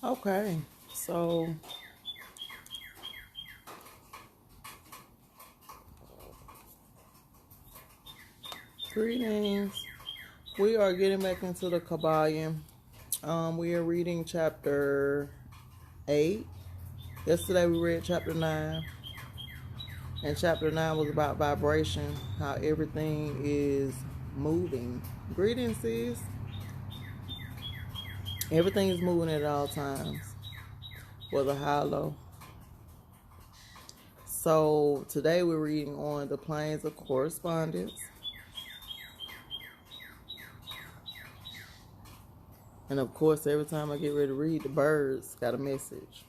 Okay, so greetings. We are getting back into the Kybalion. We are reading chapter 8. Yesterday we read chapter 9. And chapter 9 was about vibration, how everything is moving. Greetings, sis. Everything is moving at all times, whether high or low. So today we're reading on the planes of correspondence. And of course, every time I get ready to read, the birds got a message.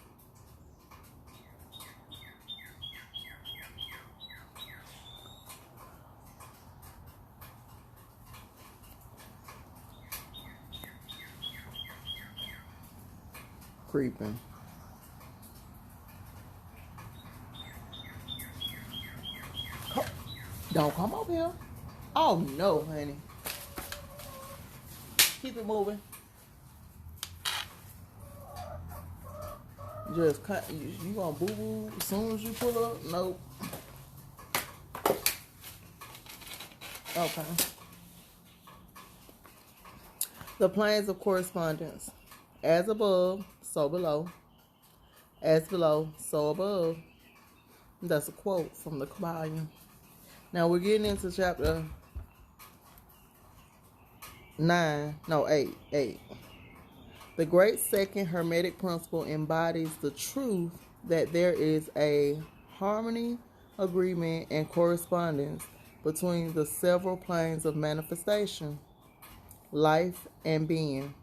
Creeping. Don't come over here. Oh no, honey. Keep it moving. Just cut. You gonna boo boo as soon as you pull up? Nope. Okay. The planes of correspondence. As above, so below. As below, so above. That's a quote from the Kybalion. Now we're getting into chapter 8. The great second Hermetic principle embodies the truth that there is a harmony, agreement, and correspondence between the several planes of manifestation, life, and being.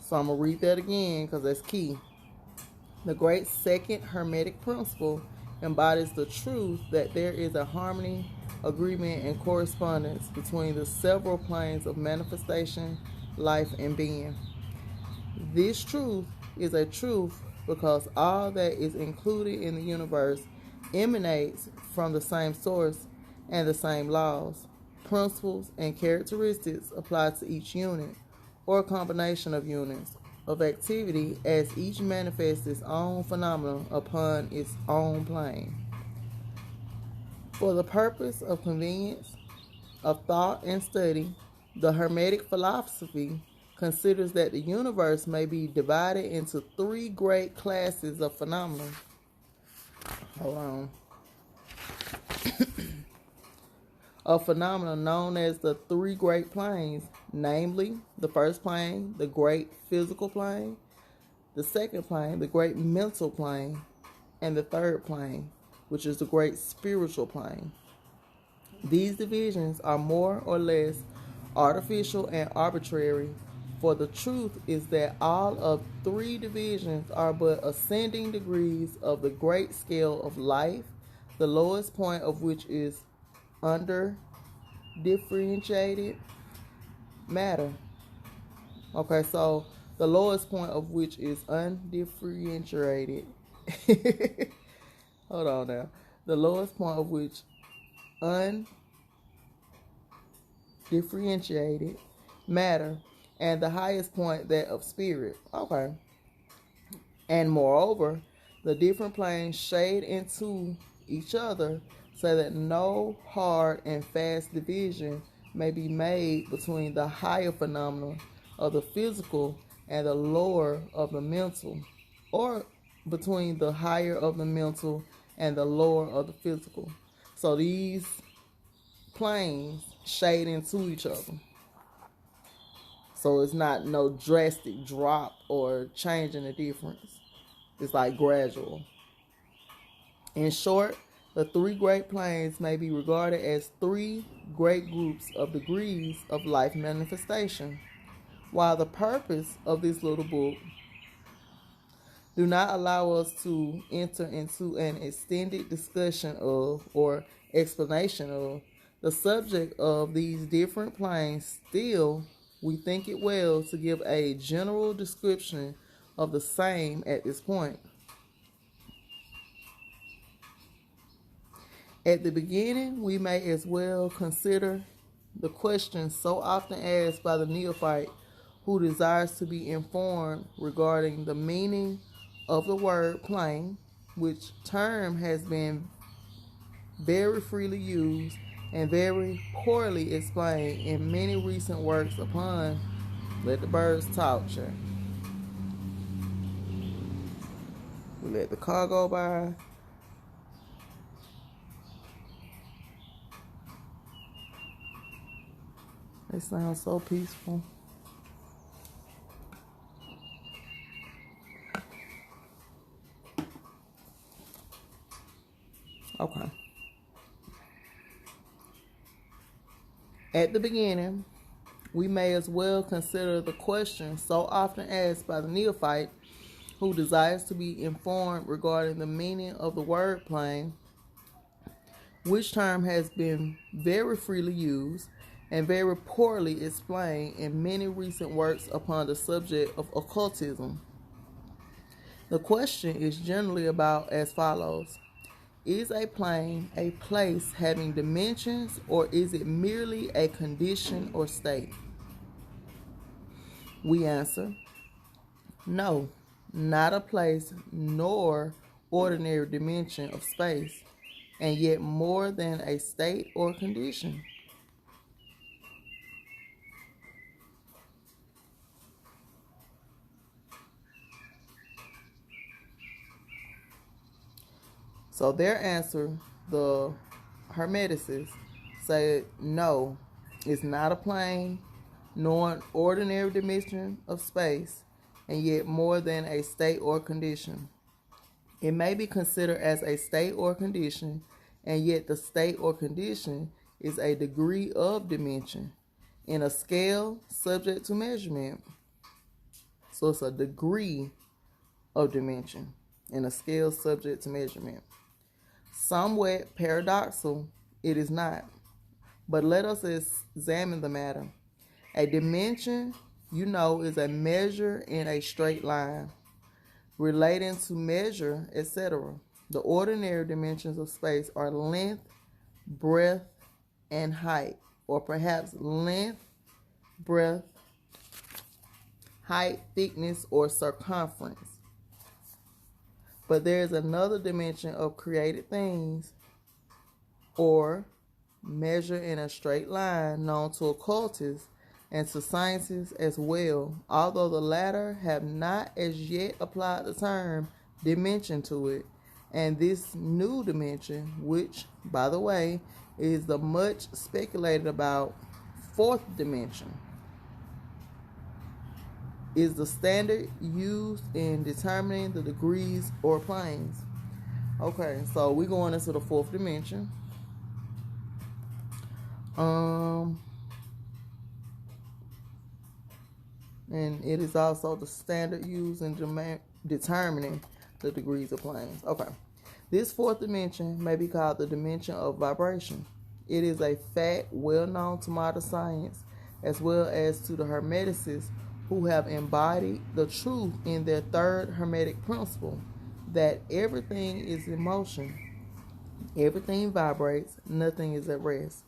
So I'm going to read that again because that's key. The great second Hermetic principle embodies the truth that there is a harmony, agreement, and correspondence between the several planes of manifestation, life, and being. This truth is a truth because all that is included in the universe emanates from the same source and the same laws, principles, and characteristics apply to each unit or combination of units of activity as each manifests its own phenomenon upon its own plane. For the purpose of convenience of thought and study, the Hermetic philosophy considers that the universe may be divided into three great classes of phenomena. Hold on. A phenomenon known as the three great planes, namely the first plane, the great physical plane, the second plane, the great mental plane, and the third plane, which is the great spiritual plane. These divisions are more or less artificial and arbitrary, for the truth is that all of three divisions are but ascending degrees of the great scale of life, the lowest point of which is under differentiated matter. Okay, so the lowest point of which is undifferentiated. Hold on now. The lowest point of which undifferentiated matter, and the highest point that of spirit. Okay. And moreover, the different planes shade into each other so that no hard and fast division may be made between the higher phenomena of the physical and the lower of the mental, or between the higher of the mental and the lower of the physical. So these planes shade into each other. So it's not no drastic drop or change in the difference. It's like gradual. In short, the three great planes may be regarded as three great groups of degrees of life manifestation. While the purpose of this little book do not allow us to enter into an extended discussion of or explanation of the subject of these different planes, still we think it well to give a general description of the same at this point. At the beginning, we may as well consider the question so often asked by the neophyte who desires to be informed regarding the meaning of the word plane, which term has been very freely used and very poorly explained in many recent works upon. Let the birds talk, sure. We let the car go by. They sound so peaceful. Okay. At the beginning, we may as well consider the question so often asked by the neophyte who desires to be informed regarding the meaning of the word plane, which term has been very freely used and very poorly explained in many recent works upon the subject of occultism. The question is generally about as follows. Is a plane a place having dimensions, or is it merely a condition or state? We answer, no, not a place nor ordinary dimension of space, and yet more than a state or condition. So their answer, the Hermeticists, said no, it's not a plane nor an ordinary dimension of space, and yet more than a state or condition. It may be considered as a state or condition, and yet the state or condition is a degree of dimension in a scale subject to measurement. So it's a degree of dimension in a scale subject to measurement. Somewhat paradoxical, it is not. But let us examine the matter. A dimension, is a measure in a straight line, relating to measure, etc. The ordinary dimensions of space are length, breadth, and height, or perhaps length, breadth, height, thickness, or circumference. But there is another dimension of created things, or measure in a straight line, known to occultists and to scientists as well, although the latter have not as yet applied the term dimension to it. And this new dimension, which, by the way, is the much speculated about fourth dimension, is the standard used in determining the degrees or planes. Okay, so we're going into the fourth dimension. And it is also the standard used in determining the degrees of planes. Okay, this fourth dimension may be called the dimension of vibration. It is a fact well known to modern science, as well as to the Hermeticists, who have embodied the truth in their third Hermetic principle, that everything is in motion, everything vibrates, nothing is at rest.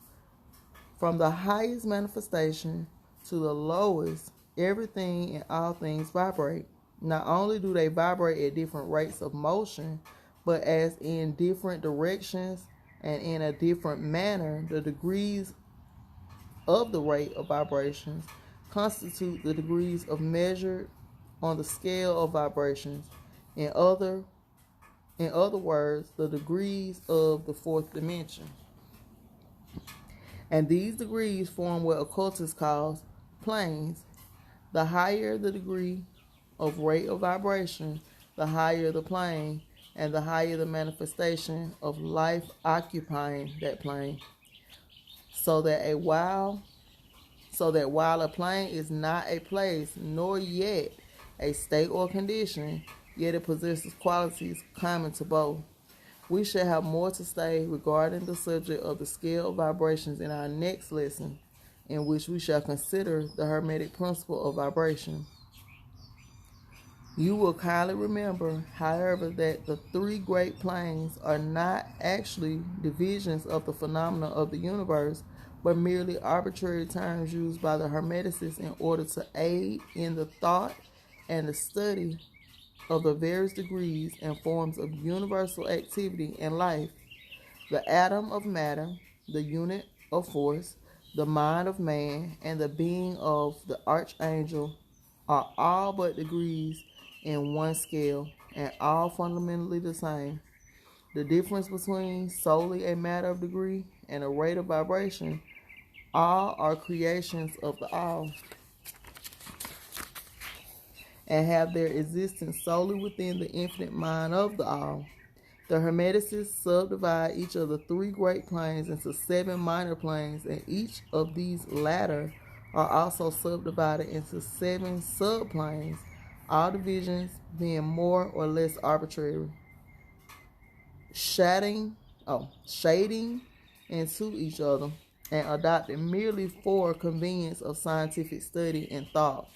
From the highest manifestation to the lowest, everything and all things vibrate. Not only do they vibrate at different rates of motion, but as in different directions and in a different manner, the degrees of the rate of vibrations constitute the degrees of measured on the scale of vibrations. In other words, the degrees of the fourth dimension. And these degrees form what occultists call planes. The higher the degree of rate of vibration, the higher the plane, and the higher the manifestation of life occupying that plane. So that while a plane is not a place, nor yet a state or condition, yet it possesses qualities common to both. We shall have more to say regarding the subject of the scale of vibrations in our next lesson, in which we shall consider the Hermetic principle of vibration. You will kindly remember, however, that the three great planes are not actually divisions of the phenomena of the universe, but merely arbitrary terms used by the Hermeticists in order to aid in the thought and the study of the various degrees and forms of universal activity in life. The atom of matter, the unit of force, the mind of man, and the being of the archangel are all but degrees in one scale, and all fundamentally the same. The difference between solely a matter of degree and a rate of vibration, all are creations of the all, and have their existence solely within the infinite mind of the all. The Hermeticists subdivide each of the three great planes into 7 minor planes, and each of these latter are also subdivided into 7 subplanes, all divisions being more or less arbitrary, shading into each other, and adopted merely for convenience of scientific study and thought.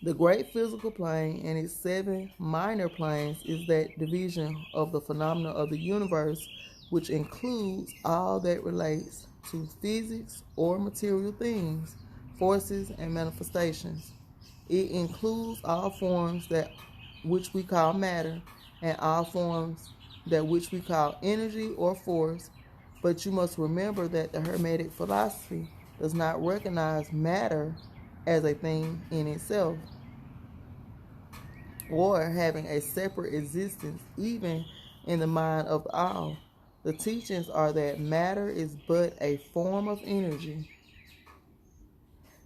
The great physical plane and its 7 minor planes is that division of the phenomena of the universe which includes all that relates to physics or material things, forces, and manifestations. It includes all forms that which we call matter and all forms that which we call energy or force. But you must remember that the Hermetic philosophy does not recognize matter as a thing in itself, or having a separate existence even in the mind of all. The teachings are that matter is but a form of energy,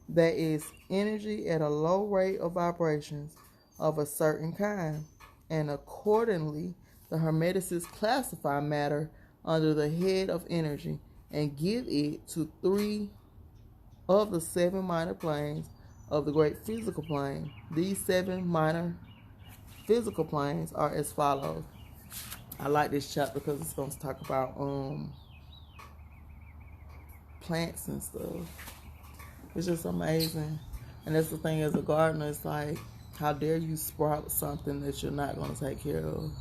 that is, energy at a low rate of vibrations of a certain kind, and accordingly the Hermeticists classify matter under the head of energy and give it to 3 of the 7 minor planes of the great physical plane. These 7 minor physical planes are as follows. I like this chapter because it's going to talk about plants and stuff. It's just amazing. And that's the thing, as a gardener, it's like, how dare you sprout something that you're not going to take care of?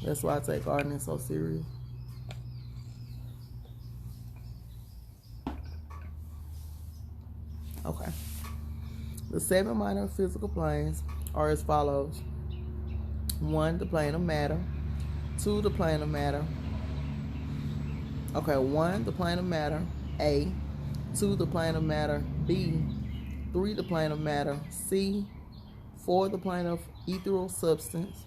That's why I take gardening so serious. Okay. The 7 minor physical planes are as follows. 1, the plane of matter. 2, the plane of matter. 1, the plane of matter, A. 2, the plane of matter, B. 3, the plane of matter, C. 4, the plane of ethereal substance.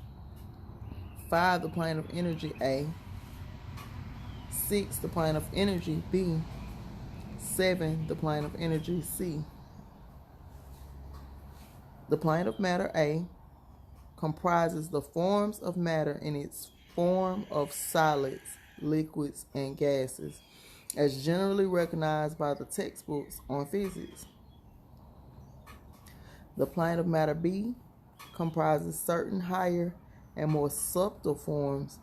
5, the plane of energy, A. 6, the plane of energy, B. 7, the plane of energy, C. The plane of matter, A, comprises the forms of matter in its form of solids, liquids, and gases, as generally recognized by the textbooks on physics. The plane of matter, B, comprises certain higher and more subtle forms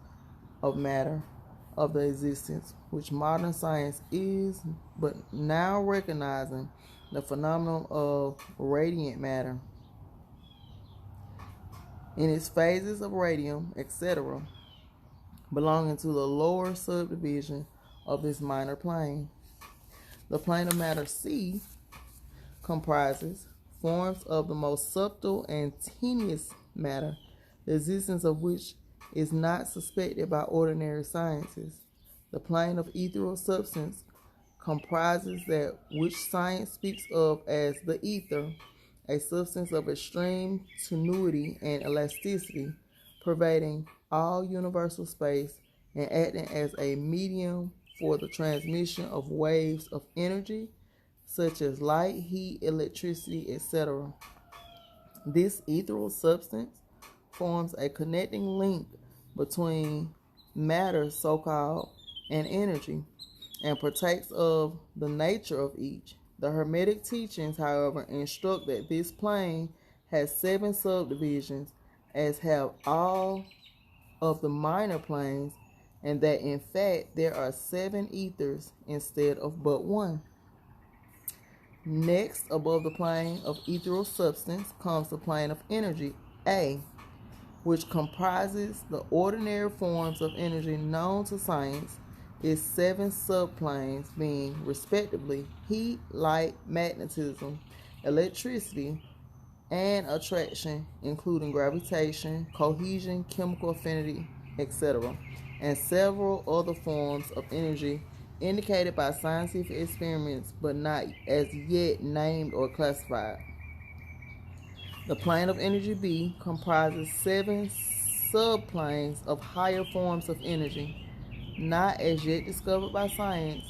of matter of the existence, which modern science is but now recognizing the phenomenon of radiant matter in its phases of radium, etc., belonging to the lower subdivision of this minor plane. The plane of matter, C, comprises forms of the most subtle and tenuous matter, the existence of which is not suspected by ordinary sciences. The plane of ethereal substance comprises that which science speaks of as the ether, a substance of extreme tenuity and elasticity, pervading all universal space and acting as a medium for the transmission of waves of energy, such as light, heat, electricity, etc. This ethereal substance forms a connecting link between matter, so-called, and energy, and partakes of the nature of each. The Hermetic teachings, however, instruct that this plane has 7 subdivisions, as have all of the minor planes, and that in fact there are 7 ethers instead of but 1. Next, above the plane of ethereal substance, comes the plane of energy, A, which comprises the ordinary forms of energy known to science, its 7 subplanes being respectively heat, light, magnetism, electricity, and attraction, including gravitation, cohesion, chemical affinity, etc., and several other forms of energy indicated by scientific experiments but not as yet named or classified. The plane of energy B comprises 7 subplanes of higher forms of energy, not as yet discovered by science,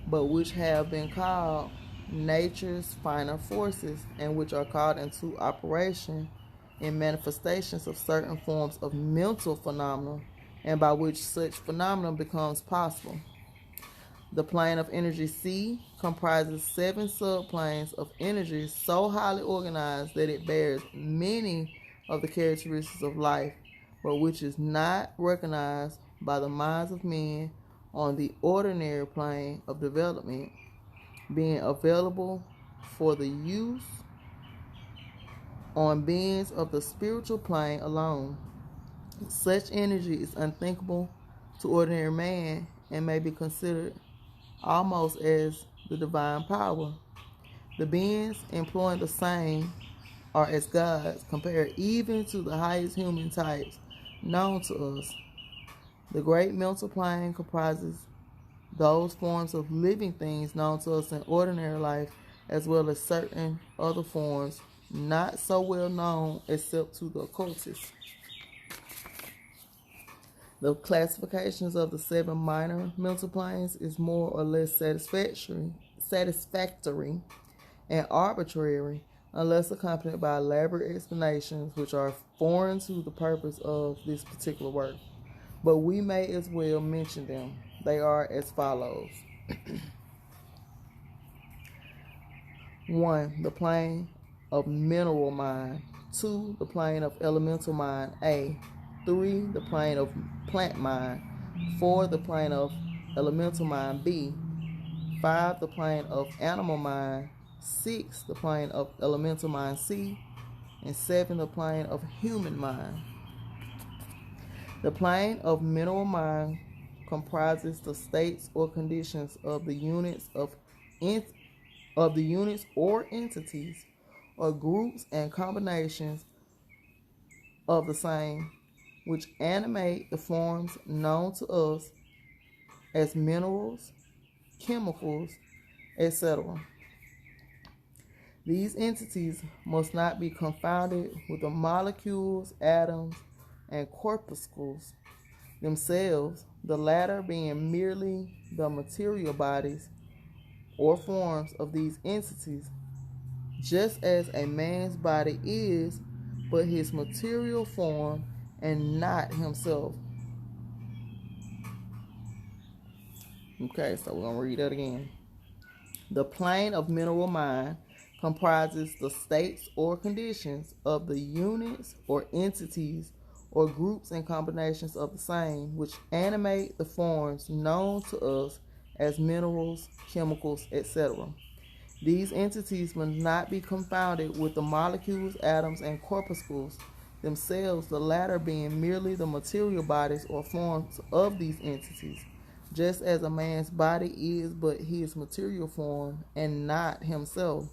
but which have been called nature's finer forces and which are called into operation in manifestations of certain forms of mental phenomena and by which such phenomena becomes possible. The plane of energy C comprises 7 subplanes of energy so highly organized that it bears many of the characteristics of life, but which is not recognized by the minds of men on the ordinary plane of development, being available for the use on beings of the spiritual plane alone. Such energy is unthinkable to ordinary man and may be considered almost as the divine power. The beings employing the same are as gods, compared even to the highest human types known to us. The great mental plane comprises those forms of living things known to us in ordinary life, as well as certain other forms not so well known except to the occultists. The classifications of the 7 minor mental planes is more or less satisfactory and arbitrary, unless accompanied by elaborate explanations which are foreign to the purpose of this particular work. But we may as well mention them. They are as follows. 1. The plane of mineral mind. 2. The plane of elemental mind, A. 3. The plane of plant mind. 4. The plane of elemental mind, B. 5. The plane of animal mind. 6. The plane of elemental mind, C. And 7. The plane of human mind. The plane of mineral mind comprises the states or conditions of the units or entities or groups and combinations of the same, which animate the forms known to us as minerals, chemicals, etc. These entities must not be confounded with the molecules, atoms, and corpuscles themselves, the latter being merely the material bodies or forms of these entities, just as a man's body is but his material form and not himself. Okay, so we're going to read that again. The plane of mineral mind comprises the states or conditions of the units or entities or groups and combinations of the same, which animate the forms known to us as minerals, chemicals, etc. These entities must not be confounded with the molecules, atoms, and corpuscles themselves, the latter being merely the material bodies or forms of these entities, just as a man's body is but his material form and not himself.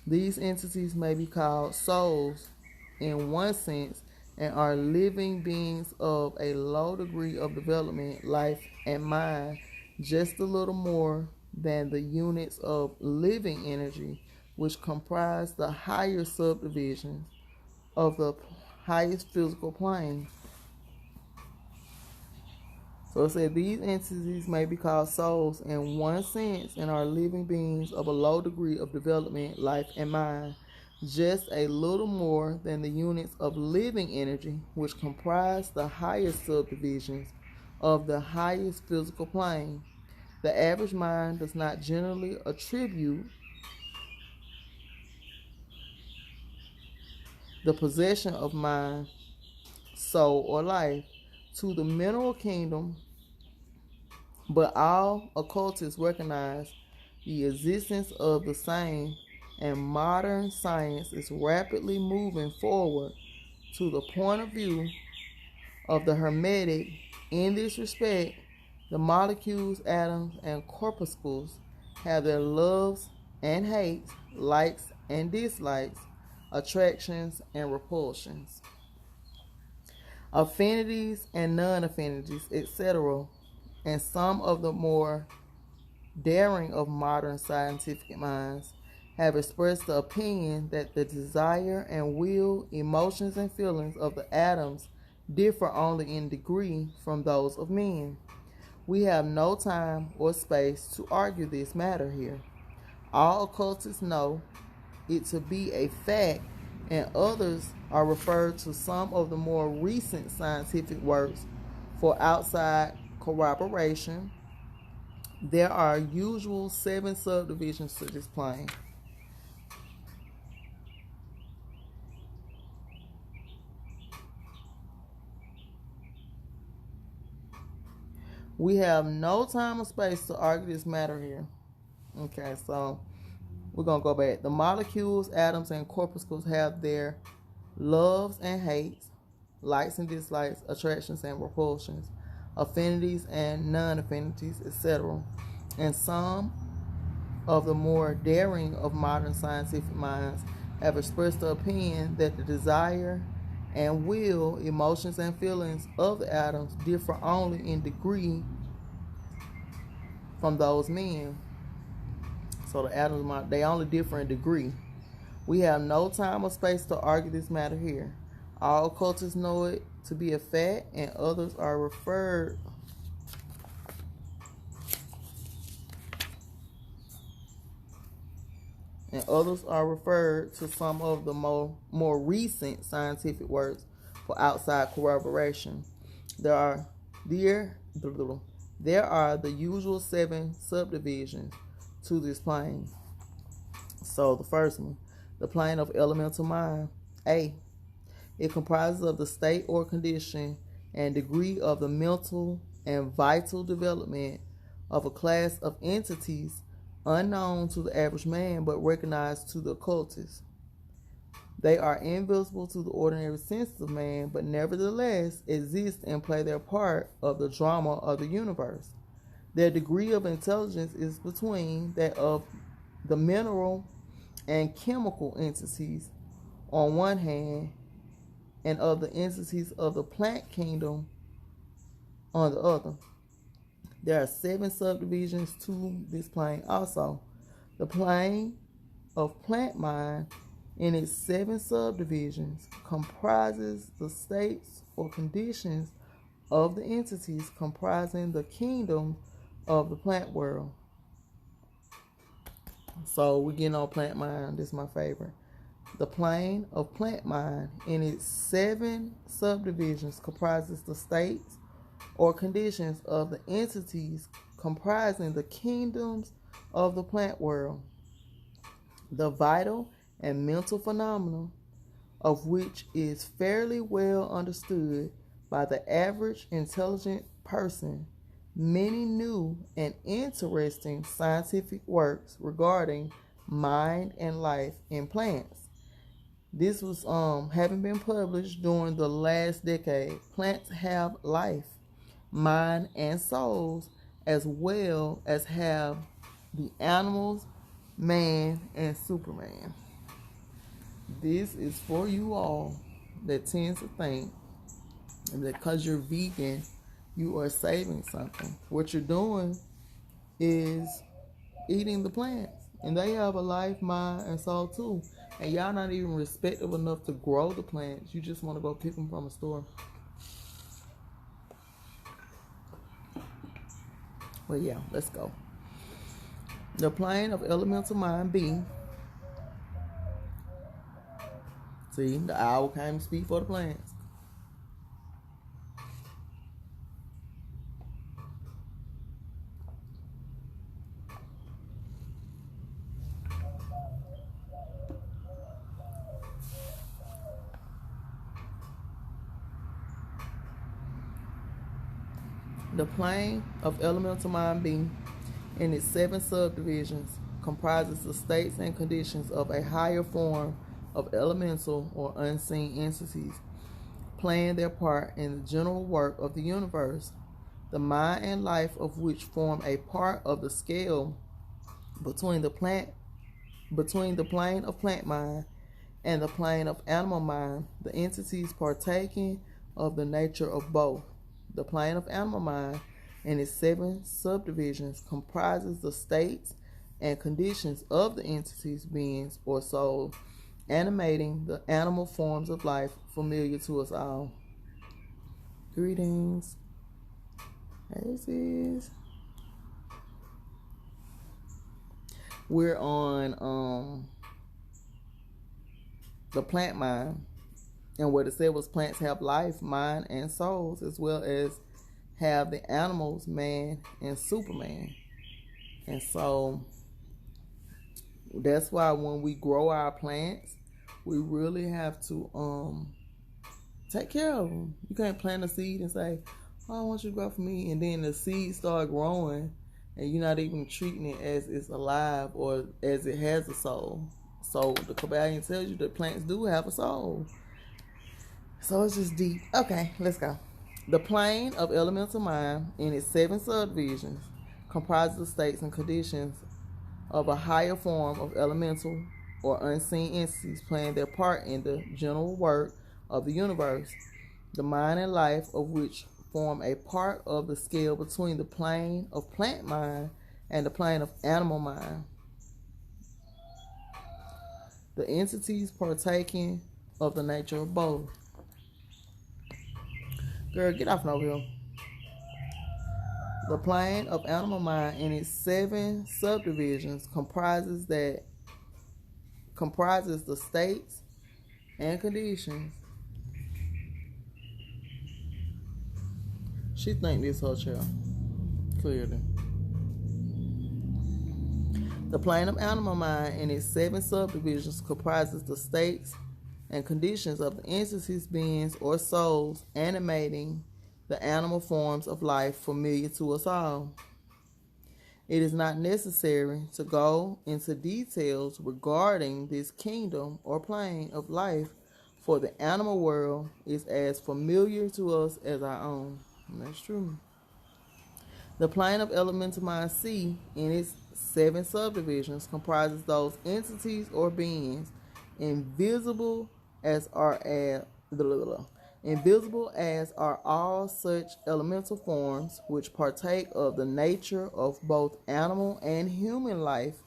These entities may be called souls in one sense and are living beings of a low degree of development, life, and mind, just a little more than the units of living energy, which comprise the higher subdivisions of the highest physical plane. So it said these entities may be called souls in one sense and are living beings of a low degree of development, life, and mind, just a little more than the units of living energy, which comprise the highest subdivisions of the highest physical plane. The average mind does not generally attribute the possession of mind, soul, or life to the mineral kingdom, but all occultists recognize the existence of the same, and modern science is rapidly moving forward to the point of view of the Hermetic. In this respect, the molecules, atoms, and corpuscles have their loves and hates, likes and dislikes, attractions and repulsions, affinities and non-affinities, etc. And some of the more daring of modern scientific minds have expressed the opinion that the desire and will, emotions and feelings of the atoms differ only in degree from those of men. We have no time or space to argue this matter here. All occultists know it to be a fact, and others are referred to some of the more recent scientific works for outside corroboration. There are usual 7 subdivisions to this plane. We have no time or space to argue this matter here. Okay, so we're going to go back. The molecules, atoms, and corpuscles have their loves and hates, likes and dislikes, attractions and repulsions, affinities and non-affinities, etc. And some of the more daring of modern scientific minds have expressed the opinion that the desire and will, emotions and feelings of the atoms differ only in degree from those men. So the atoms, they only differ in degree. We have no time or space to argue this matter here. All occultists know it to be a fact, and others are referred to some of the more recent scientific works for outside corroboration. There are the usual 7 subdivisions to this plane. So the first one, the plane of elemental mind. A. It comprises of the state or condition and degree of the mental and vital development of a class of entities unknown to the average man but recognized to the occultists. They are invisible to the ordinary senses of man, but nevertheless exist and play their part of the drama of the universe. Their degree of intelligence is between that of the mineral and chemical entities on one hand and of the entities of the plant kingdom on the other. There are 7 subdivisions to this plane also. The plane of plant mind in its 7 subdivisions comprises the states or conditions of the entities comprising the kingdom of the plant world. So we're getting on plant mind. This is my favorite. The plane of plant mind in its 7 subdivisions comprises the states or conditions of the entities comprising the kingdoms of the plant world. The vital and mental phenomena of which is fairly well understood by the average intelligent person. Many new and interesting scientific works regarding mind and life in plants. This was having been published during the last decade. Plants have life, mind, and souls, as well as have the animals, man, and Superman. This is for you all that tends to think that because you're vegan, you are saving something. What you're doing is eating the plants, and they have a life, mind, and soul too. And y'all not even respectful enough to grow the plants. You just want to go pick them from a store. Well, yeah, let's go. The plane of elemental mind B. See, the owl came to speak for the plants. The plane of elemental mind B, in its 7 subdivisions, comprises the states and conditions of a higher form of elemental or unseen entities. playing their part in the general work of the universe, the mind and life of which form a part of the scale between the plane of plant mind and the plane of animal mind, the entities partaking of the nature of both. The plane of animal mind and its 7 subdivisions comprises the states and conditions of the entities, beings, or soul, animating the animal forms of life familiar to us all. Greetings. Hey, sis. We're on the plant mind, and what it said was plants have life, mind, and souls, as well as have the animals, man and Superman. And so that's why when we grow our plants, we really have to take care of them. You can't plant a seed and say, "Oh, I want you to grow for me," and then the seed start growing and you're not even treating it as it's alive or as it has a soul. So the Kybalion tells you that plants do have a soul. So it's just deep. Okay, let's go. The plane of elemental mind in its 7 subdivisions comprises the states and conditions of a higher form of elemental or unseen entities playing their part in the general work of the universe, the mind and life of which form a part of the scale between the plane of plant mind and the plane of animal mind. The entities partaking of the nature of both. Girl, get off over here. The plane of animal mind in its 7 subdivisions comprises the states and conditions. She think this her child. Clearly. The plane of animal mind in its 7 subdivisions comprises the states and conditions of the entities, beings, or souls animating the animal forms of life familiar to us all. It is not necessary to go into details regarding this kingdom or plane of life, for the animal world is as familiar to us as our own. And that's true. The plane of elemental mind C in its 7 subdivisions comprises those entities or beings invisible as are all such elemental forms which partake of the nature of both animal and human life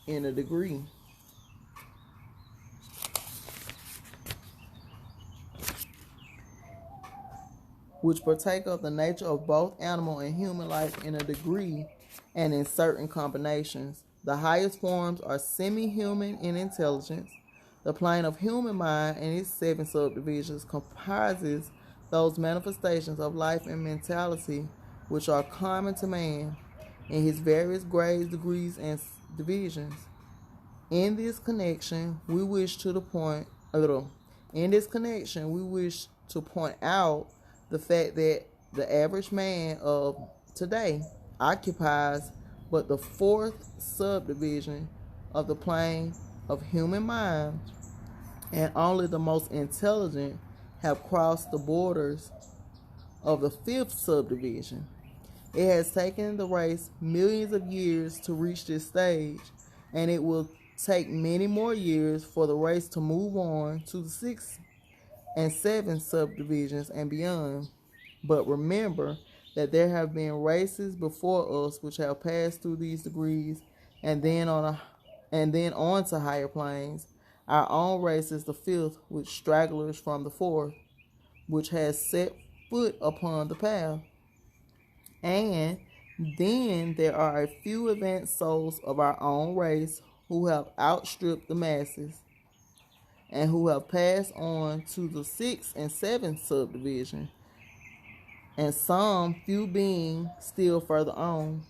in a degree. Which partake of the nature of both animal and human life in a degree and in certain combinations. The highest forms are semi-human in intelligence. The plane of human mind and its 7 subdivisions comprises those manifestations of life and mentality which are common to man in his various grades, degrees, and divisions. In this connection, we wish to point out the fact that the average man of today occupies but the 4th subdivision of the plane of human mind, and only the most intelligent have crossed the borders of the 5th subdivision. It has taken the race millions of years to reach this stage, and it will take many more years for the race to move on to the 6th and 7th subdivisions and beyond. But remember that there have been races before us which have passed through these degrees and then on to higher planes. Our own race is the 5th, with stragglers from the 4th, which has set foot upon the path. And then there are a few advanced souls of our own race who have outstripped the masses and who have passed on to the 6th and 7th subdivision, and some few being still further on.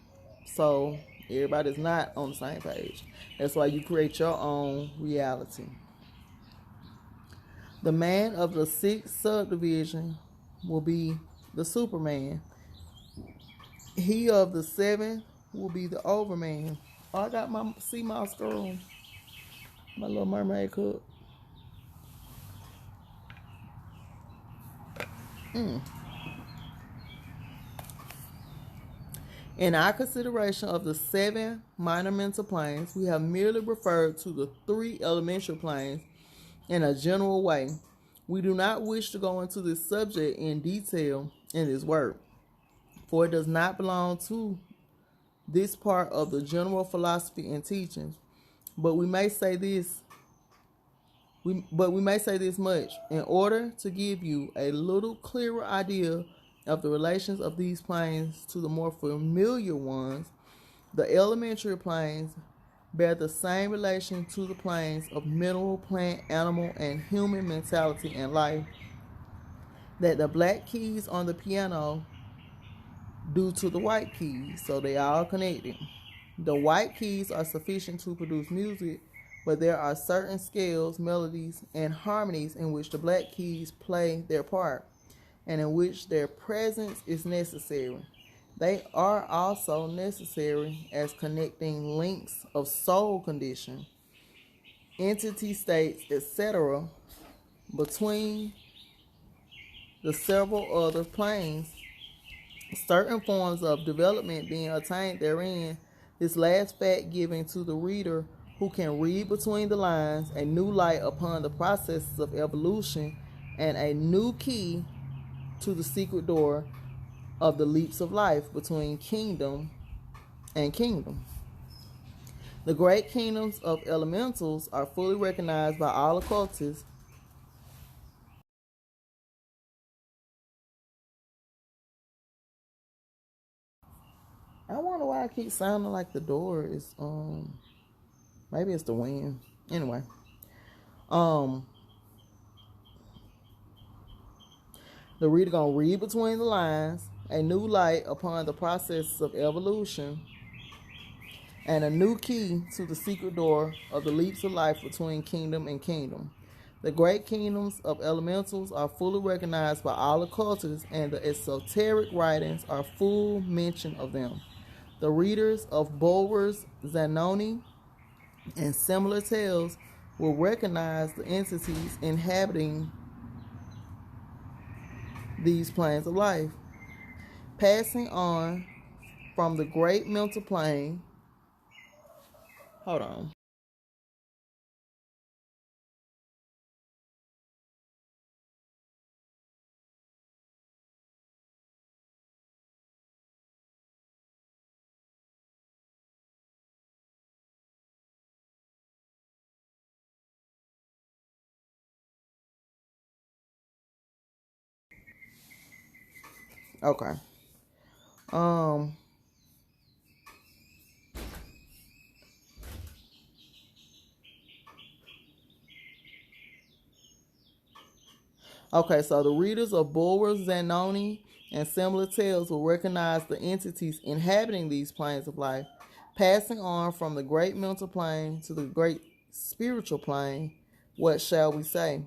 So everybody's not on the same page. That's why you create your own reality. The man of the 6th subdivision will be the Superman. He of the 7th will be the Overman. Oh, I got my sea mouse girl, my little mermaid cup. In our consideration of the 7 minor mental planes, we have merely referred to the 3 elementary planes in a general way. We do not wish to go into this subject in detail in this work, for it does not belong to this part of the general philosophy and teachings. But we may say this much: in order to give you a little clearer idea of the relations of these planes to the more familiar ones, the elementary planes bear the same relation to the planes of mineral, plant, animal, and human mentality and life that the black keys on the piano do to the white keys. So they are all connected. The white keys are sufficient to produce music, but there are certain scales, melodies, and harmonies in which the black keys play their part, and in which their presence is necessary. They are also necessary as connecting links of soul condition, entity states, etc., between the several other planes, certain forms of development being attained therein. This last fact giving to the reader who can read between the lines a new light upon the processes of evolution and a new key to the secret door of the leaps of life between kingdom and kingdom. The great kingdoms of elementals are fully recognized by all occultists. I wonder why I keep sounding like the door is maybe it's the wind. Anyway. The reader gonna read between the lines a new light upon the processes of evolution and a new key to the secret door of the leaps of life between kingdom and kingdom. The great kingdoms of elementals are fully recognized by all occultists, and the esoteric writings are full mention of them. The readers of Bulwer's Zanoni and similar tales will recognize the entities inhabiting these planes of life. Passing on from the great mental plane. Hold on. Okay. Okay, so the readers of Bulwer's Zanoni and similar tales will recognize the entities inhabiting these planes of life. Passing on from the great mental plane to the great spiritual plane, what shall we say?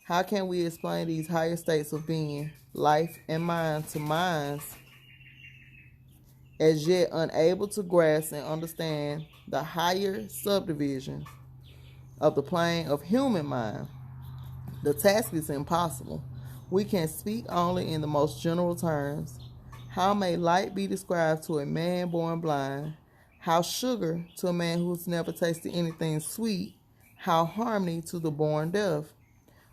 How can we explain these higher states of being, life, and mind to minds as yet unable to grasp and understand the higher subdivisions of the plane of human mind? The task is impossible. We can speak only in the most general terms. How may light be described to a man born blind? How sugar to a man who's never tasted anything sweet? How harmony to the born deaf?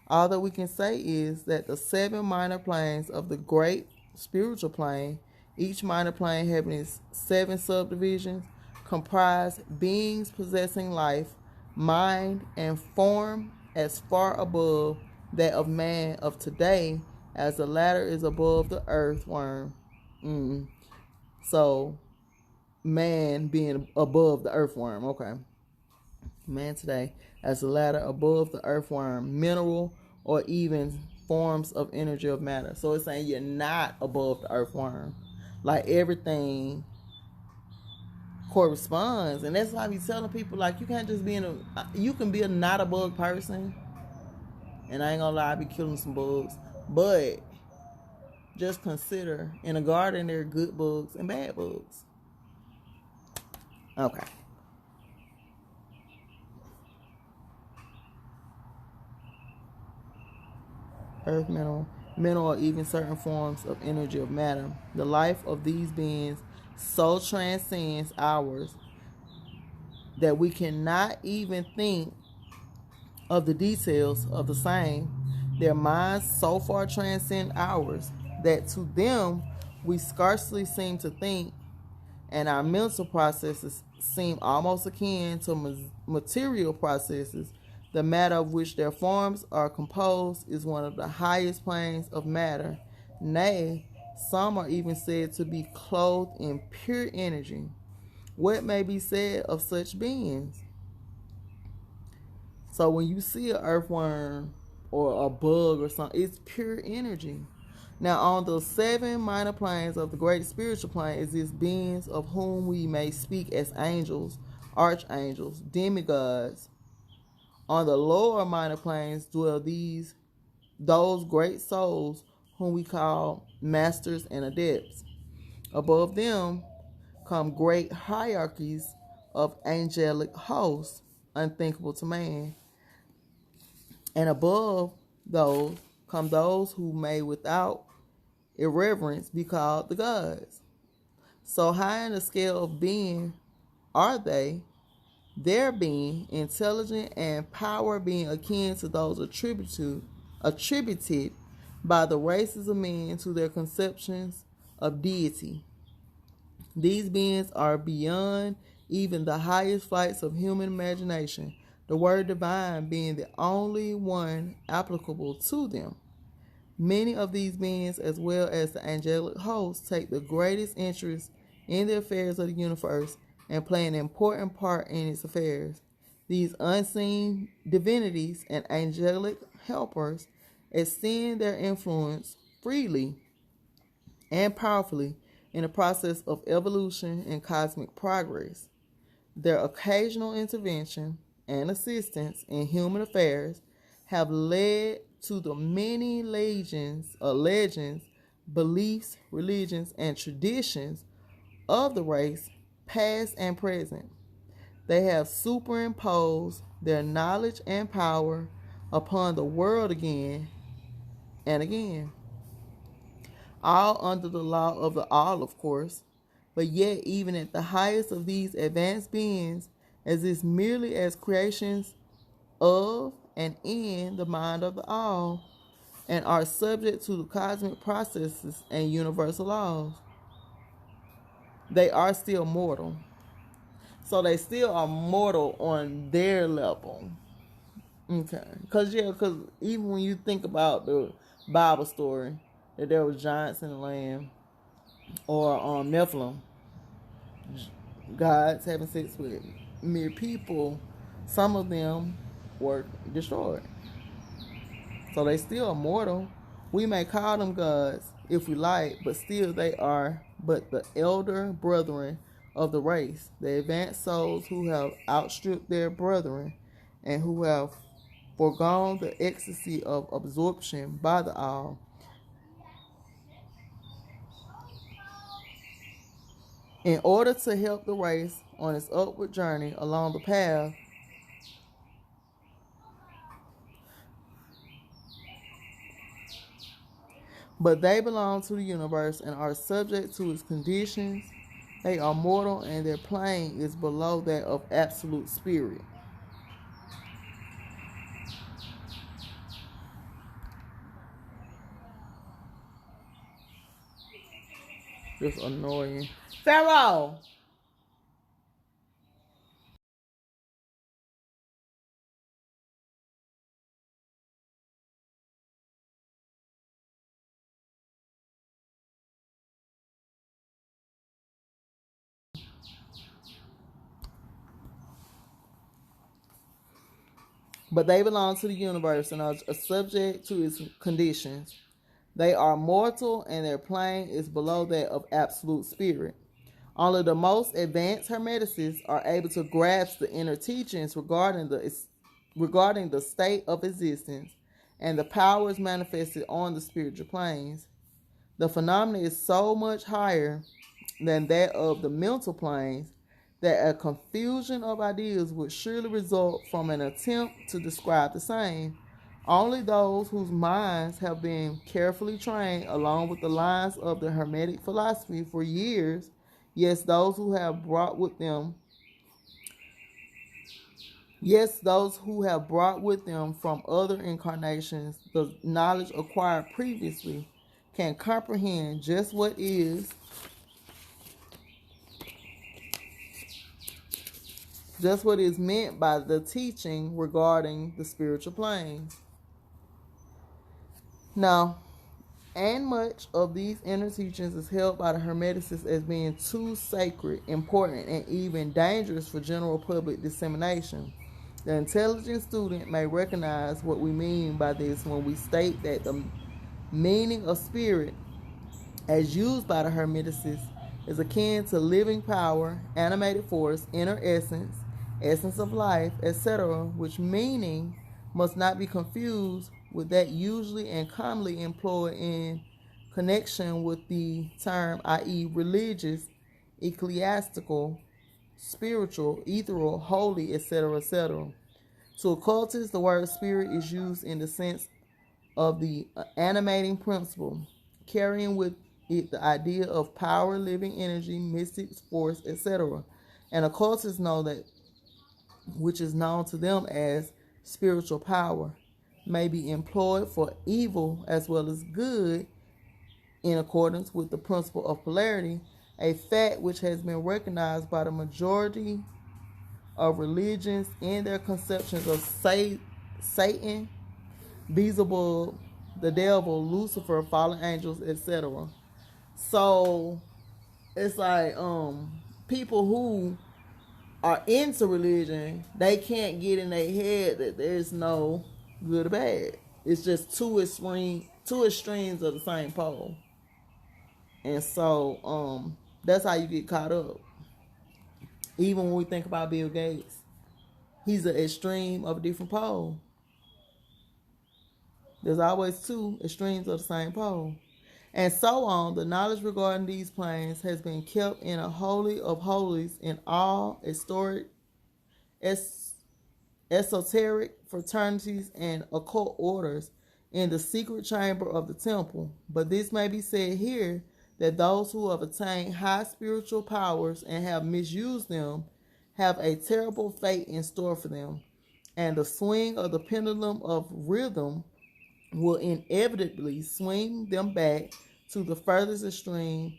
All that we can say is that the 7 minor planes of the great spiritual plane, each minor plane having its 7 subdivisions, comprise beings possessing life, mind, and form as far above that of man of today as the latter is above the earthworm. So, man being above the earthworm. Okay. Man today as the latter above the earthworm, mineral, or even forms of energy of matter. So it's saying you're not above the earthworm. Like everything corresponds. And that's why I be telling people, like, you can't just be you can be a not a bug person. And I ain't gonna lie, I be killing some bugs. But just consider, in a garden there are good bugs and bad bugs. Okay. Earth, mineral, mental, or even certain forms of energy of matter. The life of these beings so transcends ours that we cannot even think of the details of the same. Their minds so far transcend ours that to them we scarcely seem to think, and our mental processes seem almost akin to material processes. The matter of which their forms are composed is one of the highest planes of matter. Nay, some are even said to be clothed in pure energy. What may be said of such beings? So when you see an earthworm or a bug or something, it's pure energy. Now, on the 7 minor planes of the great spiritual plane exist beings of whom we may speak as angels, archangels, demigods. On the lower minor planes dwell those great souls whom we call masters and adepts. Above them come great hierarchies of angelic hosts, unthinkable to man. And above those come those who may without irreverence be called the gods. So high in the scale of being are they, their being, intelligent, and power being akin to those attributed by the races of men to their conceptions of deity. These beings are beyond even the highest flights of human imagination, the word divine being the only one applicable to them. Many of these beings, as well as the angelic hosts, take the greatest interest in the affairs of the universe and play an important part in its affairs. These unseen divinities and angelic helpers extend their influence freely and powerfully in the process of evolution and cosmic progress. Their occasional intervention and assistance in human affairs have led to the many legends, beliefs, religions, and traditions of the race, past and present. They have superimposed their knowledge and power upon the world again and again, all under the law of the all, of course. But yet, even at the highest of these advanced beings, exist merely as creations of and in the mind of the all, and are subject to the cosmic processes and universal laws. They are still mortal. So they still are mortal on their level. Okay. Because even when you think about the Bible story, that there was giants in the land, or Nephilim, gods having sex with mere people, some of them were destroyed. So they still are mortal. We may call them gods if we like, but still they are but the elder brethren of the race, the advanced souls who have outstripped their brethren and who have foregone the ecstasy of absorption by the all. In order to help the race on its upward journey along the path, but they belong to the universe and are subject to its conditions. They are mortal, and their plane is below that of absolute spirit. Just annoying. Pharaoh! But they belong to the universe and are subject to its conditions. They are mortal, and their plane is below that of absolute spirit. Only the most advanced hermeticists are able to grasp the inner teachings regarding the state of existence and the powers manifested on the spiritual planes. The phenomenon is so much higher than that of the mental planes that a confusion of ideas would surely result from an attempt to describe the same. Only those whose minds have been carefully trained along with the lines of the Hermetic philosophy for years, yes, those who have brought with them from other incarnations the knowledge acquired previously, can comprehend just what is meant by the teaching regarding the spiritual planes. Now, and much of these inner teachings is held by the Hermeticists as being too sacred, important, and even dangerous for general public dissemination. The intelligent student may recognize what we mean by this when we state that the meaning of spirit, as used by the Hermeticists, is akin to living power, animated force, inner essence, essence of life, etc., which meaning must not be confused with that usually and commonly employed in connection with the term, i.e., religious, ecclesiastical, spiritual, ethereal, holy, etc., etc. To occultists, the word spirit is used in the sense of the animating principle, carrying with it the idea of power, living energy, mystic force, etc. And occultists know that which is known to them as spiritual power may be employed for evil as well as good in accordance with the principle of polarity, a fact which has been recognized by the majority of religions in their conceptions of Satan, Beelzebub, the devil, Lucifer, fallen angels, etc. So it's like people who are into religion, they can't get in their head that there's no good or bad. It's just two extremes of the same pole. And so that's how you get caught up. Even when we think about Bill Gates, he's an extreme of a different pole. There's always two extremes of the same pole. And so on, the knowledge regarding these planes has been kept in a holy of holies in all esoteric fraternities and occult orders in the secret chamber of the temple. But this may be said here, that those who have attained high spiritual powers and have misused them have a terrible fate in store for them, and the swing of the pendulum of rhythm will inevitably swing them back to the furthest extreme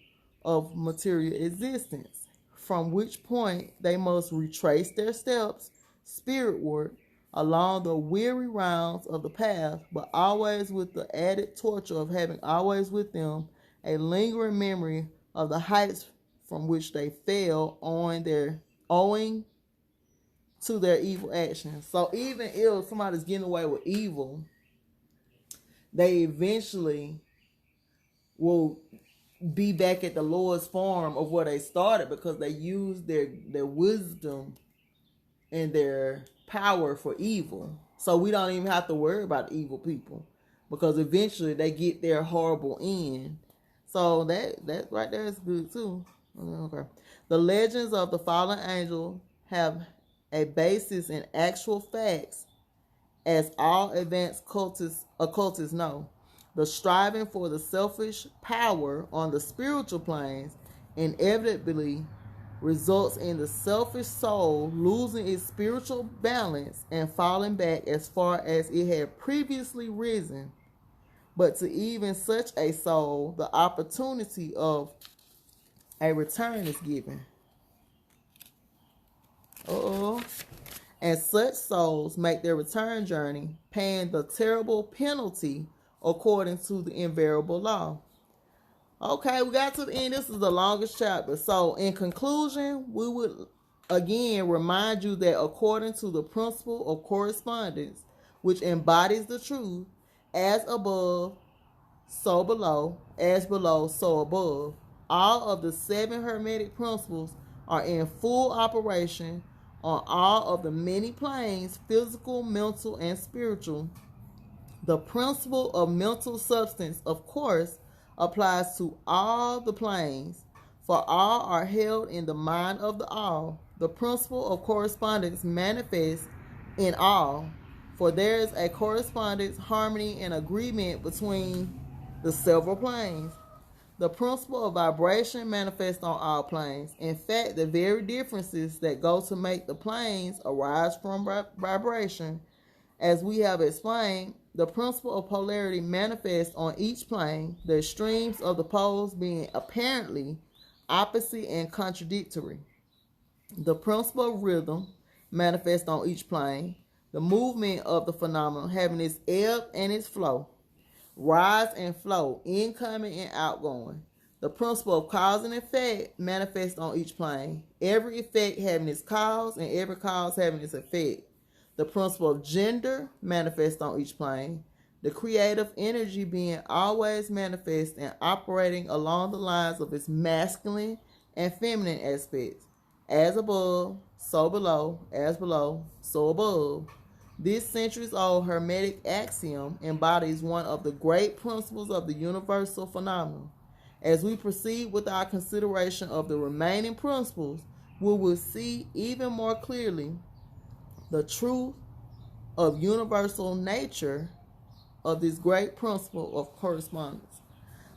of material existence, from which point they must retrace their steps spiritward along the weary rounds of the path, but always with the added torture of having always with them a lingering memory of the heights from which they fell owing to their evil actions. So even if somebody's getting away with evil, they eventually will be back at the lowest form of where they started, because they used their wisdom and their power for evil. So we don't even have to worry about evil people, because eventually they get their horrible end. So that right there is good too. Okay. The legends of the fallen angel have a basis in actual facts, as all advanced occultists know. The striving for the selfish power on the spiritual planes inevitably results in the selfish soul losing its spiritual balance and falling back as far as it had previously risen. But to even such a soul, the opportunity of a return is given. And such souls make their return journey, paying the terrible penalty according to the invariable law. Okay, we got to the end. This is the longest chapter. So in conclusion, we would again remind you that according to the principle of correspondence, which embodies the truth, as above, so below, as below, so above, all of the 7 Hermetic principles are in full operation on all of the many planes, physical, mental, and spiritual. The principle of mental substance, of course, applies to all the planes, for all are held in the mind of the all. The principle of correspondence manifests in all, For there is a correspondence, harmony, and agreement between the several planes. The principle of vibration manifests on all planes. In fact, the very differences that go to make the planes arise from vibration, as we have explained, the principle of polarity manifests on each plane, the extremes of the poles being apparently opposite and contradictory. The principle of rhythm manifests on each plane, the movement of the phenomenon having its ebb and its flow, rise and flow, incoming and outgoing. The principle of cause and effect manifests on each plane, every effect having its cause and every cause having its effect. The principle of gender manifests on each plane, the creative energy being always manifest and operating along the lines of its masculine and feminine aspects. As above, so below, as below, so above. This centuries-old Hermetic axiom embodies one of the great principles of the universal phenomenon. As we proceed with our consideration of the remaining principles, we will see even more clearly the truth of universal nature of this great principle of correspondence.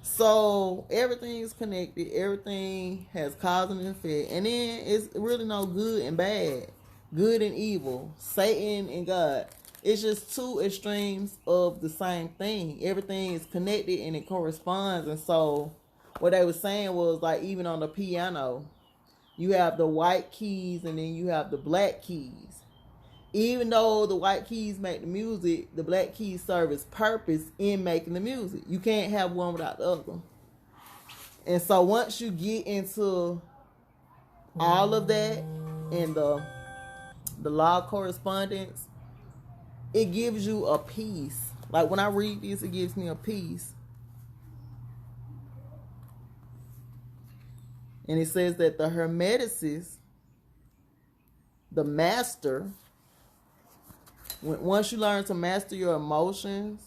So everything is connected, everything has cause and effect, and then it's really no good and bad, good and evil, Satan and God. It's just two extremes of the same thing. Everything is connected and it corresponds. And so what they were saying was, like, even on the piano, you have the white keys and then you have the black keys. Even though the white keys make the music, the black keys serve its purpose in making the music. You can't have one without the other. And so once you get into all of that and the law of correspondence, it gives you a peace. Like when I read this, it gives me a peace. And it says that the Hermeticist, the master, once you learn to master your emotions,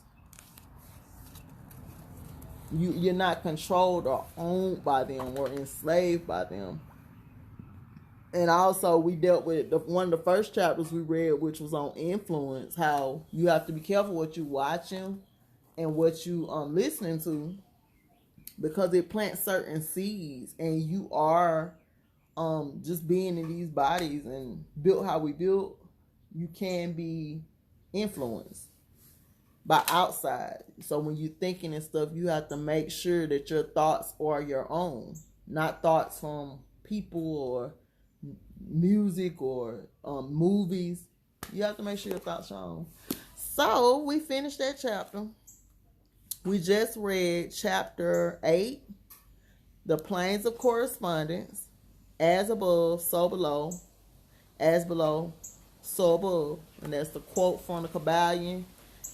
you're not controlled or owned by them or enslaved by them. And also we dealt with one of the first chapters we read, which was on influence, how you have to be careful what you're watching and what you listening to, because it plants certain seeds, and you are just being in these bodies and built how we built, you can be influenced by outside. So when you're thinking and stuff, you have to make sure that your thoughts are your own, not thoughts from people or music or movies. You have to make sure your thoughts are your own. So we finished that chapter. We just read chapter 8, the planes of correspondence, as above, so below, as below, so above. And that's the quote from the Kybalion.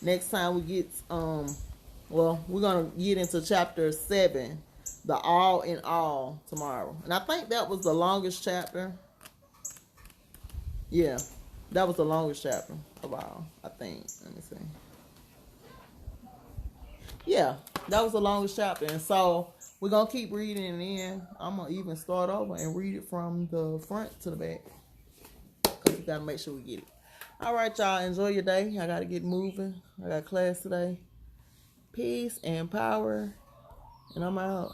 Next time we get, we're going to get into chapter 7, the all in all, tomorrow. And I think that was the longest chapter. Yeah, that was the longest chapter of all, I think. Let me see. Yeah, that was the longest chapter. And so we're going to keep reading, and then I'm going to even start over and read it from the front to the back, because we got to make sure we get it. All right, y'all. Enjoy your day. I got to get moving. I got class today. Peace and power. And I'm out.